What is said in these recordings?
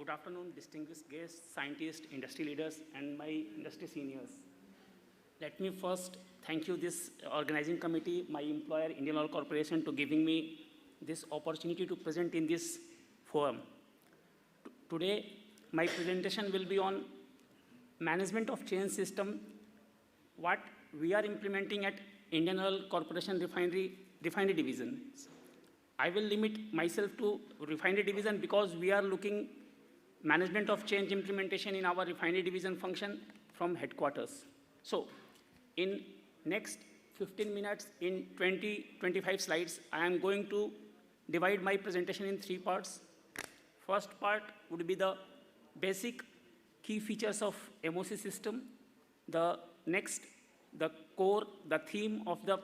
Good afternoon, distinguished guests, scientists, industry leaders, and my industry seniors. Let me first thank you, this organizing committee, my employer, Indian Oil Corporation, to giving me this opportunity to present in this forum. Today, my presentation will be on management of change system, what we are implementing at Indian Oil Corporation refinery division. I will limit myself to refinery division because we are looking management of change implementation in our refinery division function from headquarters. So, in next 15 minutes, in 20-25 slides, I am going to divide my presentation in 3 parts. First part would be the basic key features of MOC system. The next, the core, the theme of the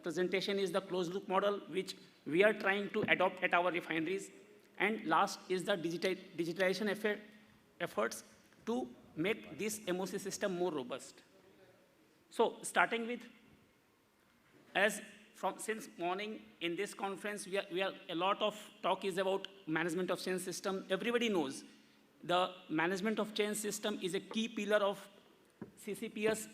presentation is the closed loop model, which we are trying to adopt at our refineries. And last is the digitalization efforts to make this MOC system more robust. So starting with, since morning in this conference, a lot of talk is about management of change system. Everybody knows the management of change system is a key pillar of CCPS,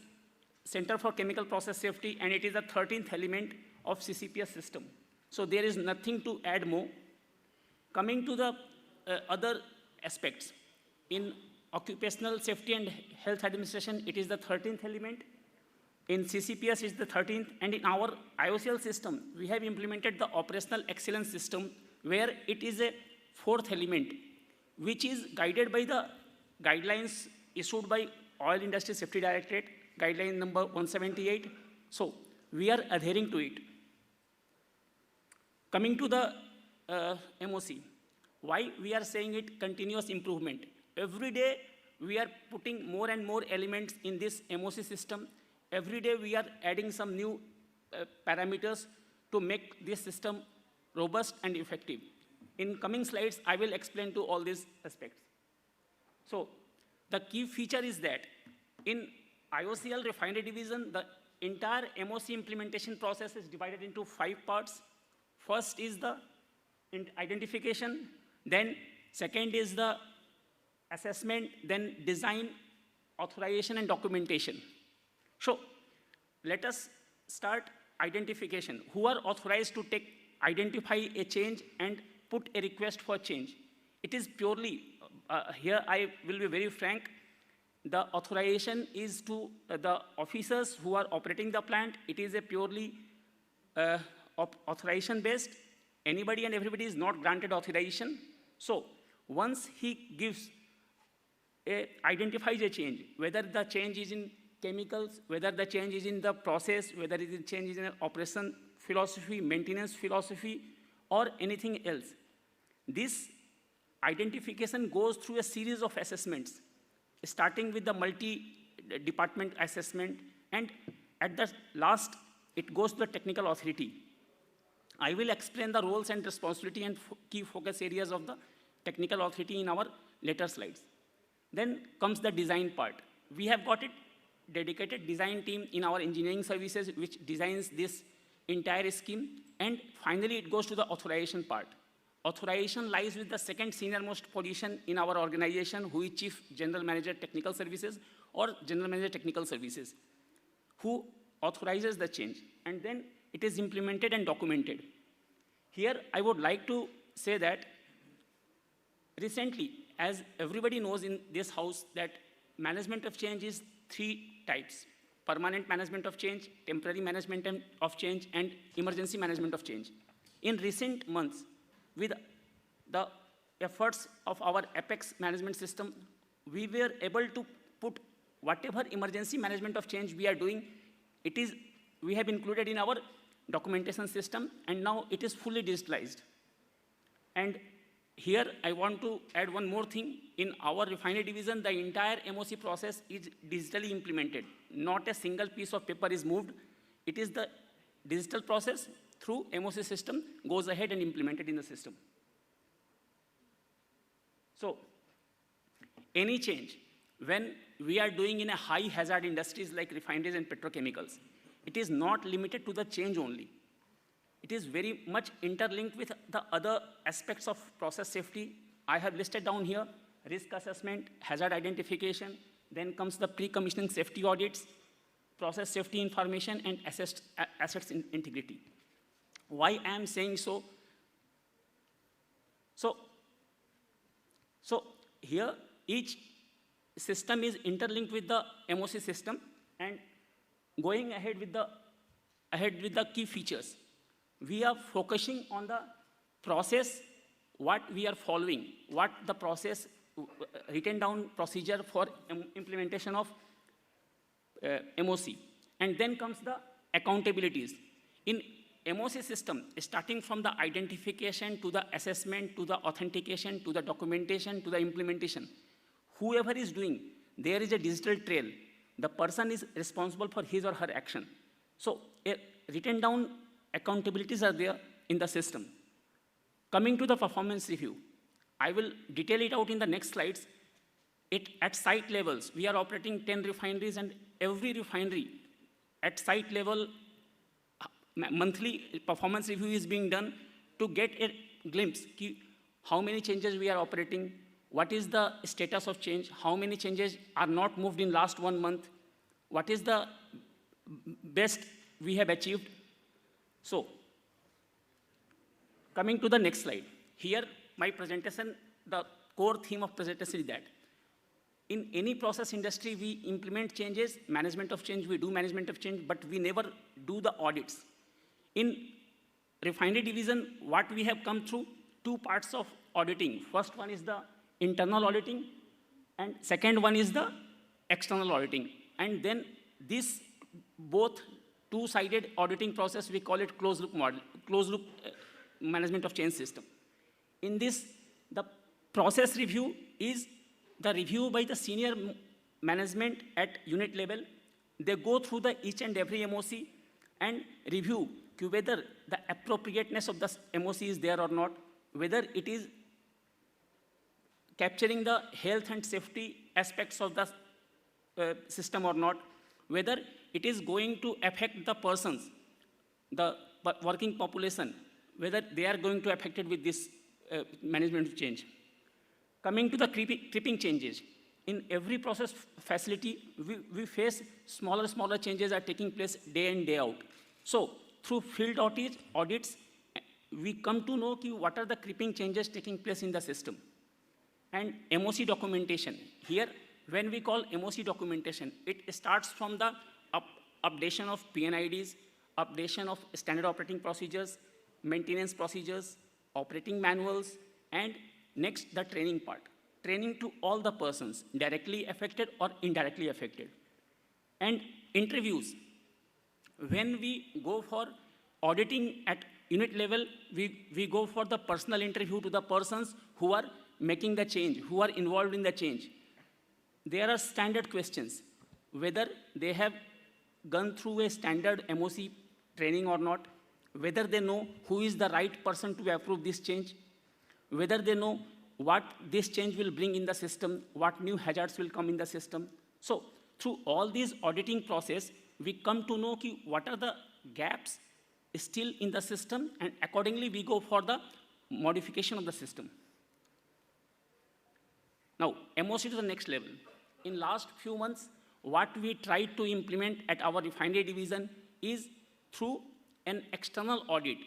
Center for Chemical Process Safety, and it is the 13th element of CCPS system. So there is nothing to add more. Coming to the other aspects, in Occupational Safety and Health Administration, it is the 13th element. In CCPS, it is the 13th. And in our IOCL system, we have implemented the Operational Excellence System, where it is a 4th element, which is guided by the guidelines issued by Oil Industry Safety Directorate, guideline number 178. So we are adhering to it. Coming to the MOC, why we are saying it continuous improvement? Every day we are putting more and more elements in this MOC system. Every day we are adding some new parameters to make this system robust and effective. In coming slides, I will explain to all these aspects. So the key feature is that in IOCL refinery division, the entire MOC implementation process is divided into 5 parts. First is the identification, then second is the assessment, then design, authorization, and documentation. So let us start identification. Who are authorized to identify a change and put a request for change? It is purely, here I will be very frank, the authorization is to the officers who are operating the plant. It is a purely authorization based. Anybody and everybody is not granted authorization. So once he identifies a change, whether the change is in chemicals, whether the change is in the process, whether the change is in operation philosophy, maintenance philosophy, or anything else, this identification goes through a series of assessments, starting with the multi-department assessment, and at the last, it goes to the technical authority. I will explain the roles and responsibility and key focus areas of the technical authority in our later slides. Then comes the design part. We have got a dedicated design team in our engineering services which designs this entire scheme. And finally, it goes to the authorization part. Authorization lies with the second senior most position in our organization, who is Chief General Manager Technical Services or General Manager Technical Services, who authorizes the change. And then it is implemented and documented. Here, I would like to say that recently, as everybody knows in this house, that management of change is 3 types: permanent management of change, temporary management of change, and emergency management of change. In recent months, with the efforts of our Apex management system, we were able to put whatever emergency management of change we are doing, we have included in our documentation system, and now it is fully digitalized. And here I want to add one more thing. In our refinery division, the entire MOC process is digitally implemented. Not a single piece of paper is moved. It is the digital process through MOC system goes ahead and implemented in the system. So any change, when we are doing in a high hazard industries like refineries and petrochemicals, it is not limited to the change only. It is very much interlinked with the other aspects of process safety. I have listed down here risk assessment, hazard identification, then comes the pre-commissioning safety audits, process safety information, and assets integrity. Why I am saying so? So here, each system is interlinked with the MOC system, and going ahead with the key features. We are focusing on the process, what we are following, what the process, written down procedure for implementation of MOC. And then comes the accountabilities. In MOC system, starting from the identification to the assessment, to the authentication, to the documentation, to the implementation, whoever is doing, there is a digital trail. The person is responsible for his or her action. So written down accountabilities are there in the system. Coming to the performance review, I will detail it out in the next slides. At site levels, we are operating 10 refineries, and every refinery at site level, monthly performance review is being done to get a glimpse how many changes we are operating, what is the status of change, how many changes are not moved in last 1 month, what is the best we have achieved. So, coming to the next slide. Here, my presentation, the core theme of presentation is that in any process industry, we implement changes, management of change, we do management of change, but we never do the audits. In refinery division, what we have come through, 2 parts of auditing. First one is the internal auditing, and second one is the external auditing. And then this both 2-sided auditing process, we call it closed loop model, closed loop management of change system. In this, the process review is the review by the senior management at unit level. They go through each and every MOC and review whether the appropriateness of the MOC is there or not, whether it is capturing the health and safety aspects of the system or not, whether it is going to affect the persons, the working population, whether they are going to affected with this management change. Coming to the creeping changes, in every process facility, we face smaller changes are taking place day in, day out. So through field audits, we come to know what are the creeping changes taking place in the system. And MOC documentation. Here, when we call MOC documentation, it starts from the updation of PNIDs, updation of standard operating procedures, maintenance procedures, operating manuals, and next, the training part. Training to all the persons directly affected or indirectly affected. And interviews. When we go for auditing at unit level, we go for the personal interview to the persons who are making the change, who are involved in the change. There are standard questions, whether they have gone through a standard MOC training or not, whether they know who is the right person to approve this change, whether they know what this change will bring in the system, what new hazards will come in the system. So through all these auditing process, we come to know what are the gaps still in the system, and accordingly we go for the modification of the system. Now, MOC to the next level. In last few months, what we tried to implement at our refinery division is through an external audit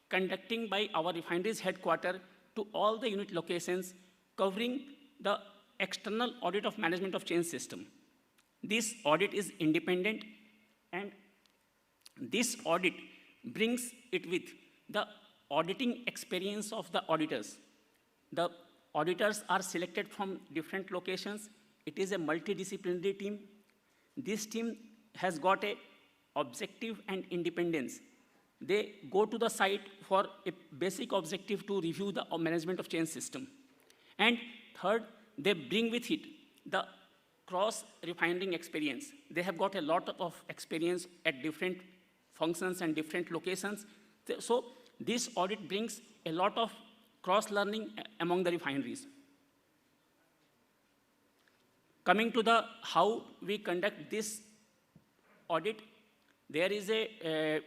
conducting by our refineries headquarters to all the unit locations, covering the external audit of management of change system. This audit is independent, and this audit brings it with the auditing experience of the auditors. The auditors are selected from different locations. It is a multidisciplinary team. This team has got a objective and independence. They go to the site for a basic objective to review the management of change system. And third, they bring with it the cross-refining experience. They have got a lot of experience at different functions and different locations. So this audit brings a lot of cross-learning among the refineries. Coming to the how we conduct this audit, there is a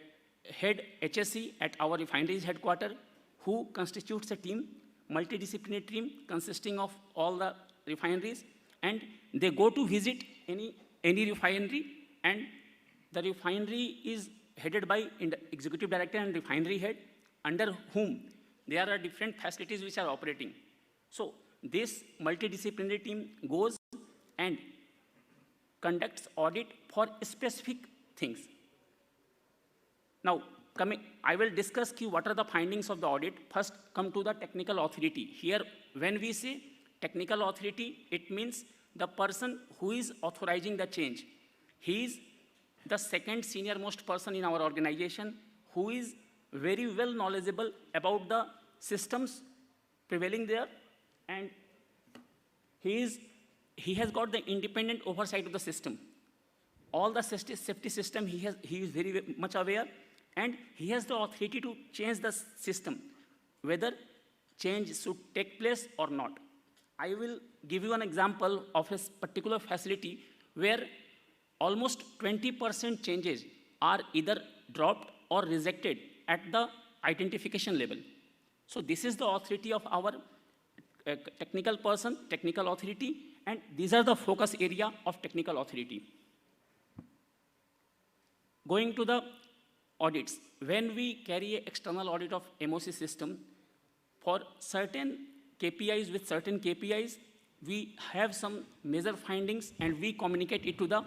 head HSE at our refineries headquarters who constitutes a team, multidisciplinary team consisting of all the refineries, and they go to visit any refinery, and the refinery is headed by executive director and refinery head, under whom there are different facilities which are operating. So this multidisciplinary team goes and conducts audit for specific things. Now, I will discuss what are the findings of the audit. First, come to the technical authority. Here, when we say technical authority, it means the person who is authorizing the change. He is the second senior most person in our organization who is very well knowledgeable about the systems prevailing there, and he has got the independent oversight of the system. All the safety system he is very much aware, and he has the authority to change the system, whether change should take place or not. I will give you an example of a particular facility where almost 20% changes are either dropped or rejected at the identification level. So this is the authority of our technical person, technical authority, and these are the focus area of technical authority. Going to the audits, when we carry an external audit of MOC system, for certain KPIs with certain KPIs, we have some major findings and we communicate it to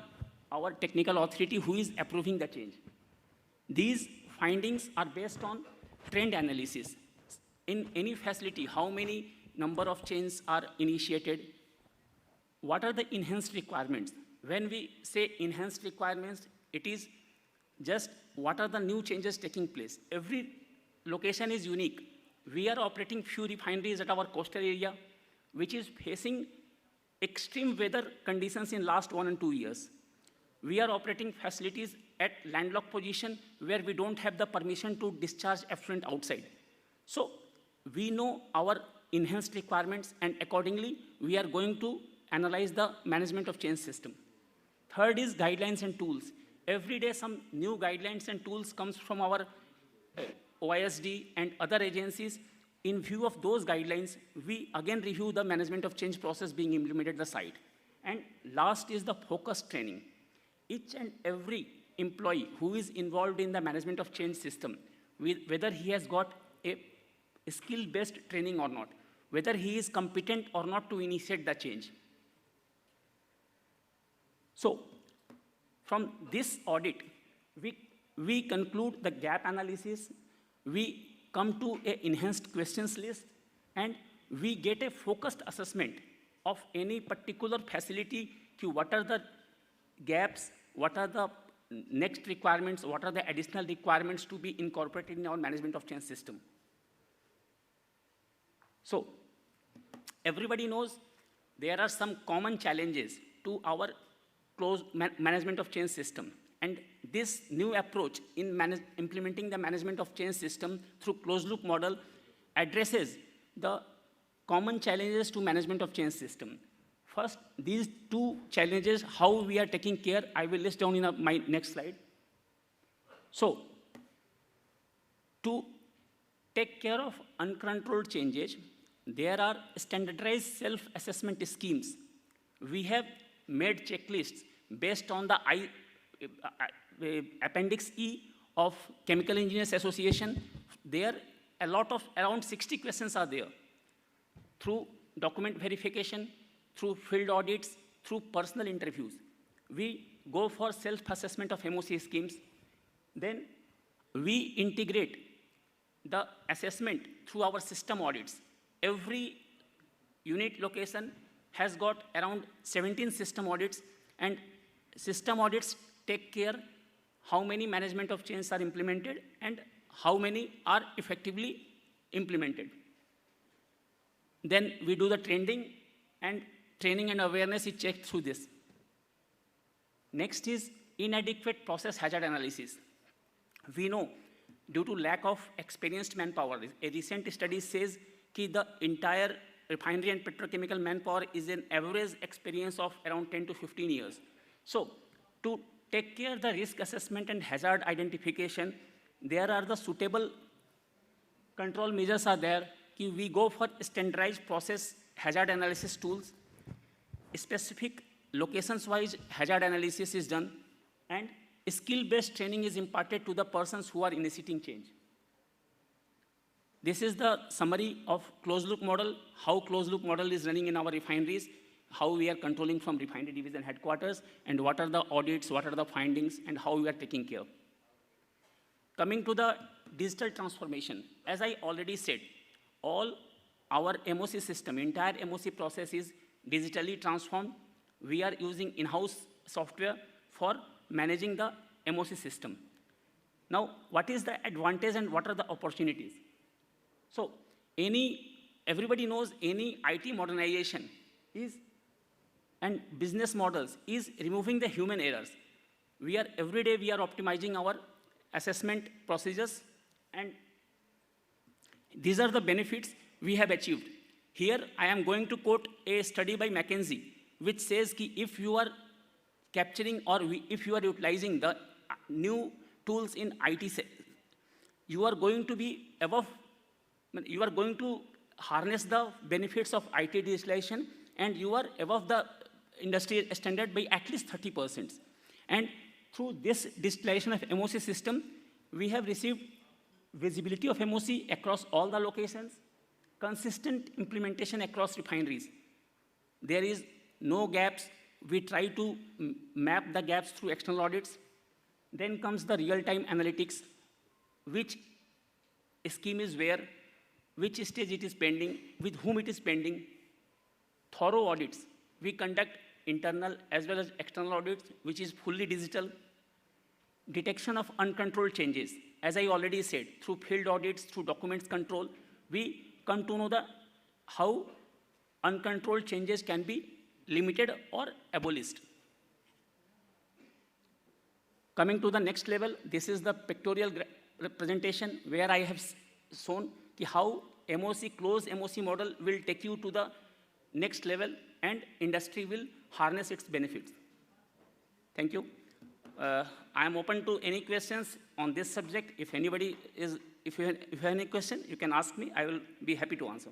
our technical authority who is approving the change. These findings are based on trend analysis. In any facility, how many number of changes are initiated? What are the enhanced requirements? When we say enhanced requirements, it is just what are the new changes taking place. Every location is unique. We are operating few refineries at our coastal area, which is facing extreme weather conditions in last 1 and 2 years. We are operating facilities at landlocked position where we don't have the permission to discharge effluent outside. So we know our enhanced requirements, and accordingly, we are going to analyze the management of change system. Third is guidelines and tools. Every day, some new guidelines and tools comes from our OISD and other agencies. In view of those guidelines, we again review the management of change process being implemented at the site. And last is the focus training. Each and every employee who is involved in the management of change system, whether he has got a skill-based training or not, whether he is competent or not to initiate the change. So, from this audit, we conclude the gap analysis, we come to an enhanced questions list, and we get a focused assessment of any particular facility to what are the gaps, what are the next requirements, what are the additional requirements to be incorporated in our management of change system. So, everybody knows there are some common challenges to our management of change system. And this new approach in implementing the management of change system through closed loop model addresses the common challenges to management of change system. First, these two challenges, how we are taking care, I will list down in my next slide. So, to take care of uncontrolled changes, there are standardized self-assessment schemes. We have made checklists based on the Appendix E of Chemical Engineers Association. There, around 60 questions are there. Through document verification, through field audits, through personal interviews, we go for self-assessment of MOC schemes. Then we integrate the assessment through our system audits. Every unit location has got around 17 system audits, and system audits take care how many management of change are implemented and how many are effectively implemented. Then we do the training and awareness is checked through this. Next is inadequate process hazard analysis. We know due to lack of experienced manpower, a recent study says that the entire refinery and petrochemical manpower is an average experience of around 10 to 15 years. So, to take care of the risk assessment and hazard identification, there are the suitable control measures are there. We go for standardized process hazard analysis tools. specific locations-wise hazard analysis is done, and skill-based training is imparted to the persons who are initiating change. This is the summary of closed-loop model, how closed-loop model is running in our refineries, how we are controlling from refinery division headquarters, and what are the audits, what are the findings, and how we are taking care. Coming to the digital transformation, as I already said, all our MOC system, entire MOC process is digitally transformed. We are using in-house software for managing the MOC system. Now, what is the advantage and what are the opportunities? So, everybody knows any IT modernization is, and business models is removing the human errors. Every day we are optimizing our assessment procedures, and these are the benefits we have achieved. Here, I am going to quote a study by McKinsey, which says that if you are capturing or if you are utilizing the new tools in IT, you are going to be above, you are going to harness the benefits of IT digitalization, and you are above the industry standard by at least 30%. And through this digitalization of MOC system, we have received visibility of MOC across all the locations, consistent implementation across refineries. There is no gaps. We try to map the gaps through external audits. Then comes the real-time analytics, which scheme is where, which stage it is pending, with whom it is pending. Thorough audits. We conduct internal as well as external audits, which is fully digital. Detection of uncontrolled changes. As I already said, through field audits, through documents control, we come to know how uncontrolled changes can be limited or abolished. Coming to the next level, this is the pictorial representation where I have shown how MOC, closed MOC model will take you to the next level and industry will harness its benefits. Thank you. I am open to any questions on this subject. If you have any question, you can ask me. I will be happy to answer.